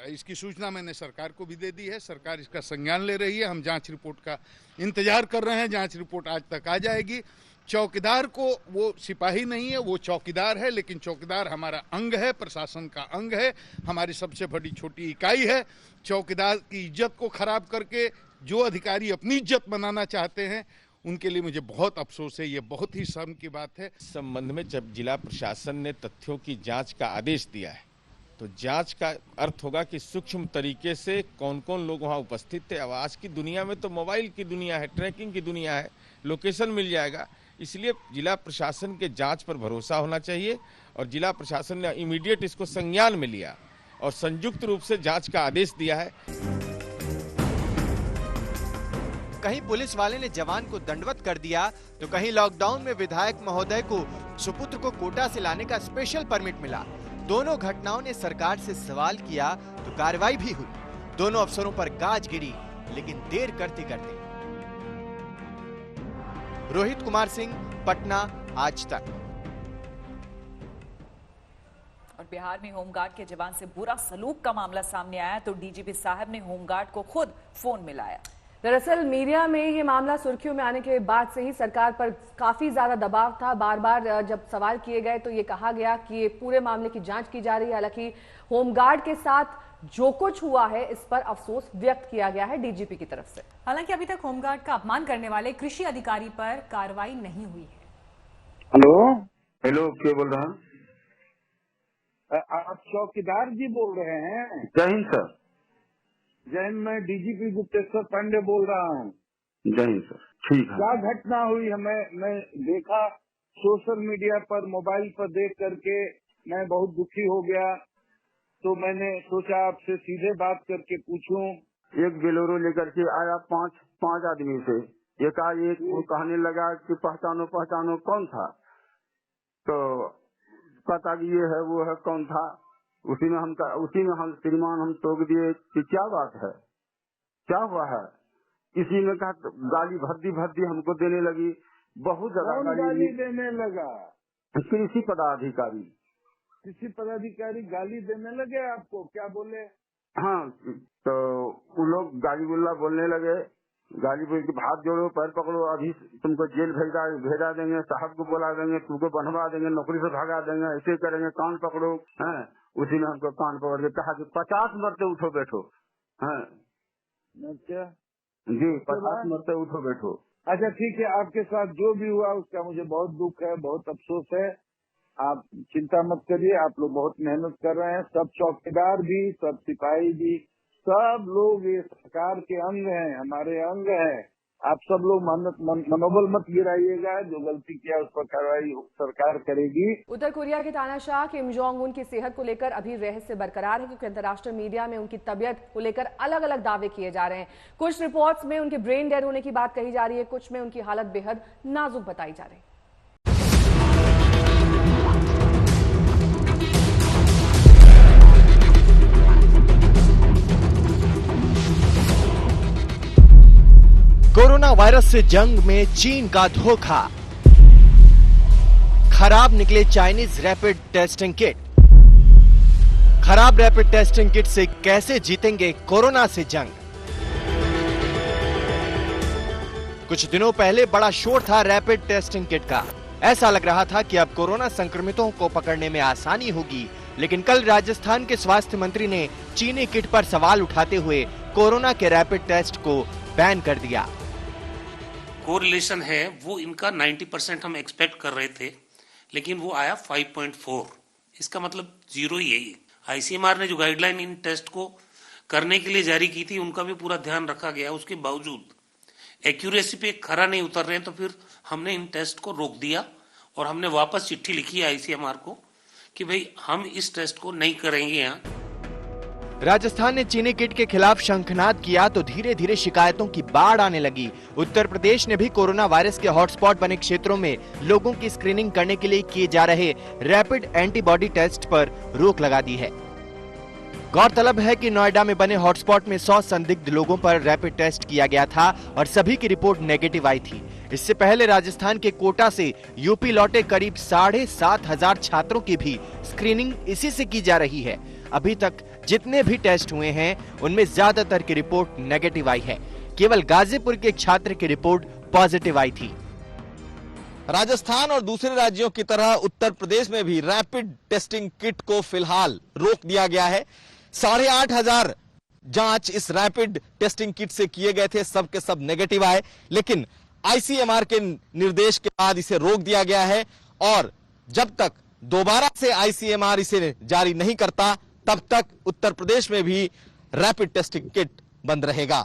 इसकी सूचना मैंने सरकार को भी दे दी है। सरकार इसका संज्ञान ले रही है। हम जांच रिपोर्ट का इंतजार कर रहे हैं। जांच रिपोर्ट आज तक आ जाएगी। चौकीदार को, वो सिपाही नहीं है, वो चौकीदार है, लेकिन चौकीदार हमारा अंग है, प्रशासन का अंग है, हमारी सबसे बड़ी छोटी इकाई है। चौकीदार की इज्जत को खराब करके जो अधिकारी अपनी इज्जत बनाना चाहते हैं, उनके लिए मुझे बहुत अफसोस है। ये बहुत ही शर्म की बात है। इस संबंध में जब जिला प्रशासन ने तथ्यों की जांच का आदेश दिया है तो जांच का अर्थ होगा कि सूक्ष्म तरीके से कौन कौन लोग वहां उपस्थित थे। अब आज की दुनिया में तो मोबाइल की दुनिया है, ट्रैकिंग की दुनिया है, लोकेशन मिल जाएगा। इसलिए जिला प्रशासन के जांच पर भरोसा होना चाहिए और जिला प्रशासन ने इमीडिएट इसको संज्ञान में लिया और संयुक्त रूप से जांच का आदेश दिया है। कहीं पुलिस वाले ने जवान को दंडवत कर दिया तो कहीं लॉकडाउन में विधायक महोदय को सुपुत्र को कोटा से लाने का स्पेशल परमिट मिला। दोनों घटनाओं ने सरकार से सवाल किया तो कार्रवाई भी हुई। दोनों अफसरों पर गाज गिरी, लेकिन देर करते करते। रोहित कुमार सिंह, पटना, आज तक। और बिहार में होमगार्ड के जवान से बुरा सलूक का मामला सामने आया तो डीजीपी साहब ने होमगार्ड को खुद फोन मिलाया। दरअसल मीडिया में ये मामला सुर्खियों में आने के बाद से ही सरकार पर काफी ज्यादा दबाव था। बार बार जब सवाल किए गए तो ये कहा गया कि ये पूरे मामले की जांच की जा रही है। हालांकि होमगार्ड के साथ जो कुछ हुआ है इस पर अफसोस व्यक्त किया गया है डीजीपी की तरफ से। हालांकि अभी तक होमगार्ड का अपमान करने वाले कृषि अधिकारी पर कार्रवाई नहीं हुई है। हेलो, क्या बोल रहा हूँ? आप चौकीदार जी बोल रहे हैं? जय हिंद सर। जय हिंद। मैं डीजीपी गुप्तेश्वर पांडे बोल रहा हूँ। जय हिंद सर। ठीक है। क्या घटना हुई है? मैं देखा सोशल मीडिया पर, मोबाइल पर देख करके मैं बहुत दुखी हो गया, तो मैंने सोचा आपसे सीधे बात करके पूछूं। एक बेलोरो लेकर के आया पांच आदमी से, एक वो कहने लगा कि पहचानो कौन था, तो पता कि ये है वो है, कौन था। उसी में हम श्रीमान हम टोक दिए कि क्या बात है, क्या हुआ है। इसी में कहा गाली भर्दी हमको देने लगी, बहुत ज्यादा गाली देने लगा। कृषि पदाधिकारी गाली देने लगे आपको? क्या बोले? हाँ, तो वो लोग गाली गुल्ला बोलने लगे। गाली बोल के हाथ जोड़ो, पैर पकड़ो, अभी तुमको जेल भेजा देंगे, साहब को बुला देंगे, तुमको बनवा देंगे, नौकरी से भगा देंगे, ऐसे करेंगे, कान पकड़ो। हैं, उसी में हमको कान पकड़ के कहा कि 50 मरते उठो बैठो। हैं, अच्छा जी, 50 मरते उठो बैठो। अच्छा ठीक है, आपके साथ जो भी हुआ उसका मुझे बहुत दुख है, बहुत अफसोस है। आप चिंता मत करिए, आप लोग बहुत मेहनत कर रहे हैं। सब चौकीदार भी, सब सिपाही भी, सब लोग ये सरकार के अंग हैं, हमारे अंग हैं। आप सब लोग मनोबल मत गिराइएगा। जो गलती किया उस पर कार्रवाई सरकार करेगी। उत्तर कोरिया के तानाशाह किम जोंग उन की सेहत को लेकर अभी रहस्य बरकरार है, क्योंकि अंतर्राष्ट्रीय मीडिया में उनकी तबियत को लेकर अलग अलग दावे किए जा रहे हैं। कुछ रिपोर्ट्स में उनके ब्रेन डेड होने की बात कही जा रही है, कुछ में उनकी हालत बेहद नाजुक बताई जा रही है। कोरोना वायरस से जंग में चीन का धोखा। खराब निकले चाइनीज रैपिड टेस्टिंग किट। खराब रैपिड टेस्टिंग किट से कैसे जीतेंगे कोरोना से जंग? कुछ दिनों पहले बड़ा शोर था रैपिड टेस्टिंग किट का। ऐसा लग रहा था कि अब कोरोना संक्रमितों को पकड़ने में आसानी होगी, लेकिन कल राजस्थान के स्वास्थ्य मंत्री ने चीनी किट पर सवाल उठाते हुए कोरोना के रैपिड टेस्ट को बैन कर दिया। कोरिलेशन है वो इनका 90% हम एक्सपेक्ट कर रहे थे, लेकिन वो आया 5.4। इसका मतलब जीरो ही है। आईसीएमआर ने जो गाइडलाइन इन टेस्ट को करने के लिए जारी की थी, उनका भी पूरा ध्यान रखा गया। उसके बावजूद एक्यूरेसी पे खरा नहीं उतर रहे हैं, तो फिर हमने इन टेस्ट को रोक दिया और हमने वापस चिट्ठी लिखी आईसीएमआर को कि भाई हम इस टेस्ट को नहीं करेंगे यहाँ। राजस्थान ने चीनी किट के खिलाफ शंखनाद किया तो धीरे धीरे शिकायतों की बाढ़ आने लगी। उत्तर प्रदेश ने भी कोरोना वायरस के हॉटस्पॉट बने क्षेत्रों में लोगों की स्क्रीनिंग करने के लिए किए जा रहे रैपिड एंटीबॉडी टेस्ट पर रोक लगा दी है। गौरतलब है कि नोएडा में बने हॉटस्पॉट में 100 संदिग्ध लोगों पर रैपिड टेस्ट किया गया था और सभी की रिपोर्ट नेगेटिव आई थी। इससे पहले राजस्थान के कोटा से यूपी लौटे करीब 7,500 छात्रों की भी स्क्रीनिंग इसी से की जा रही है। अभी तक जितने भी टेस्ट हुए हैं उनमें ज्यादातर की रिपोर्ट नेगेटिव आई है। केवल गाजीपुर के एक छात्र की रिपोर्ट पॉजिटिव आई थी। राजस्थान और दूसरे राज्यों की तरह उत्तर प्रदेश में भी रैपिड टेस्टिंग किट को फिलहाल रोक दिया गया है। 8,500 जांच इस रैपिड टेस्टिंग किट से किए गए थे, सब के सब नेगेटिव आए, लेकिन आईसीएमआर के निर्देश के बाद इसे रोक दिया गया है और जब तक दोबारा से आईसीएमआर इसे जारी नहीं करता तब तक उत्तर प्रदेश में भी रैपिड टेस्टिंग किट बंद रहेगा।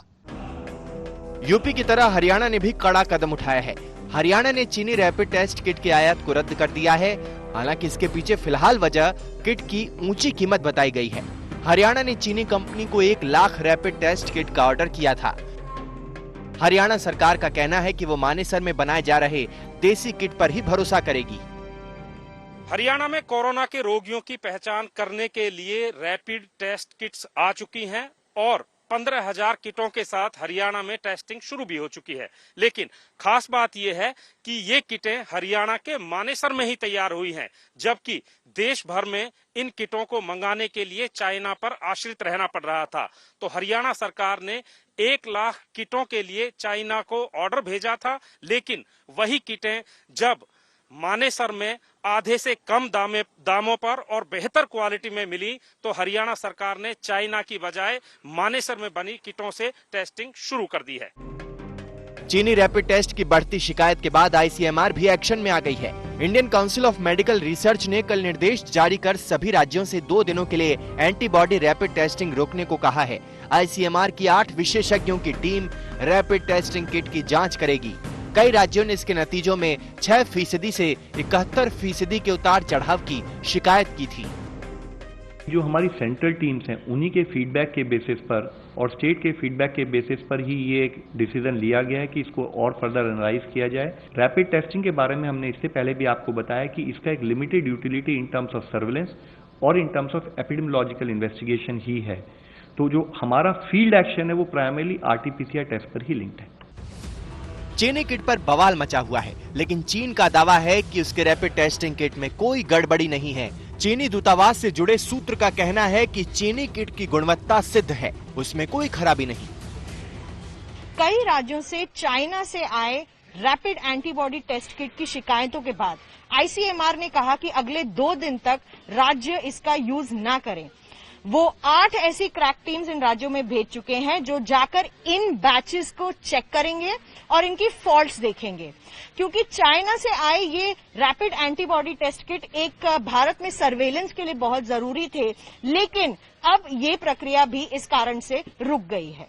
यूपी की तरह हरियाणा ने भी कड़ा कदम उठाया है। हरियाणा ने चीनी रैपिड टेस्ट किट के आयात को रद्द कर दिया है। हालांकि इसके पीछे फिलहाल वजह किट की ऊंची कीमत बताई गई है। हरियाणा ने चीनी कंपनी को 1 लाख रैपिड टेस्ट किट का ऑर्डर किया था। हरियाणा सरकार का कहना है कि वो मानेसर में बनाए जा रहे देसी किट पर ही भरोसा करेगी। हरियाणा में कोरोना के रोगियों की पहचान करने के लिए रैपिड टेस्ट किट्स आ चुकी हैं और 15,000 किटों के साथ हरियाणा में टेस्टिंग शुरू भी हो चुकी है। लेकिन खास बात यह है कि ये किटें हरियाणा के मानेसर में ही तैयार हुई हैं, जबकि देश भर में इन किटों को मंगाने के लिए चाइना पर आश्रित रहना पड़ रहा था। तो हरियाणा सरकार ने 1 लाख किटों के लिए चाइना को ऑर्डर भेजा था, लेकिन वही किटें जब मानेसर में आधे से कम दामों पर और बेहतर क्वालिटी में मिली तो हरियाणा सरकार ने चाइना की बजाय मानेसर में बनी किटों से टेस्टिंग शुरू कर दी है। चीनी रैपिड टेस्ट की बढ़ती शिकायत के बाद आईसीएमआर भी एक्शन में आ गई है। Indian council of medical research ने कल निर्देश जारी कर सभी राज्यों से 2 दिनों के लिए एंटीबॉडी रैपिड टेस्टिंग रोकने को कहा है। आईसीएमआर की 8 विशेषज्ञों की टीम रैपिड टेस्टिंग किट की जाँच करेगी। कई राज्यों ने इसके नतीजों में 6% से 71% के उतार चढ़ाव की शिकायत की थी। जो हमारी सेंट्रल टीम्स हैं उन्हीं के फीडबैक के बेसिस पर और स्टेट के फीडबैक के बेसिस पर ही ये एक डिसीजन लिया गया है कि इसको और फर्दर एनालाइज किया जाए। रैपिड टेस्टिंग के बारे में हमने इससे पहले भी आपको बताया कि इसका एक limited utility in terms of surveillance और in terms of epidemiological investigation ही है। तो जो हमारा फील्ड एक्शन है वो प्राइमरली आरटी-पीसीआर टेस्ट पर ही लिंक्ड है। चीनी किट पर बवाल मचा हुआ है, लेकिन चीन का दावा है कि उसके रैपिड टेस्टिंग किट में कोई गड़बड़ी नहीं है। चीनी दूतावास से जुड़े सूत्र का कहना है कि चीनी किट की गुणवत्ता सिद्ध है, उसमें कोई खराबी नहीं। कई राज्यों से चाइना से आए रैपिड एंटीबॉडी टेस्ट किट की शिकायतों के बाद आईसीएमआर ने कहा कि अगले 2 दिन तक राज्य इसका यूज ना करें। वो 8 ऐसी क्रैक टीम्स इन राज्यों में भेज चुके हैं जो जाकर इन बैचेस को चेक करेंगे और इनकी फॉल्ट्स देखेंगे, क्योंकि चाइना से आए ये रैपिड एंटीबॉडी टेस्ट किट एक भारत में सर्वेलेंस के लिए बहुत जरूरी थे, लेकिन अब ये प्रक्रिया भी इस कारण से रुक गई है।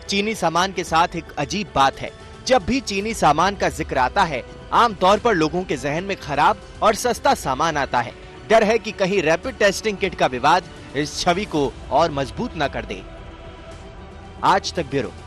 चीनी सामान के साथ एक अजीब बात है, जब भी चीनी सामान का जिक्र आता है आमतौर पर लोगों के जहन में खराब और सस्ता सामान आता है। डर है कि कहीं रैपिड टेस्टिंग किट का विवाद इस छवि को और मजबूत न कर दे। आज तक ब्यूरो।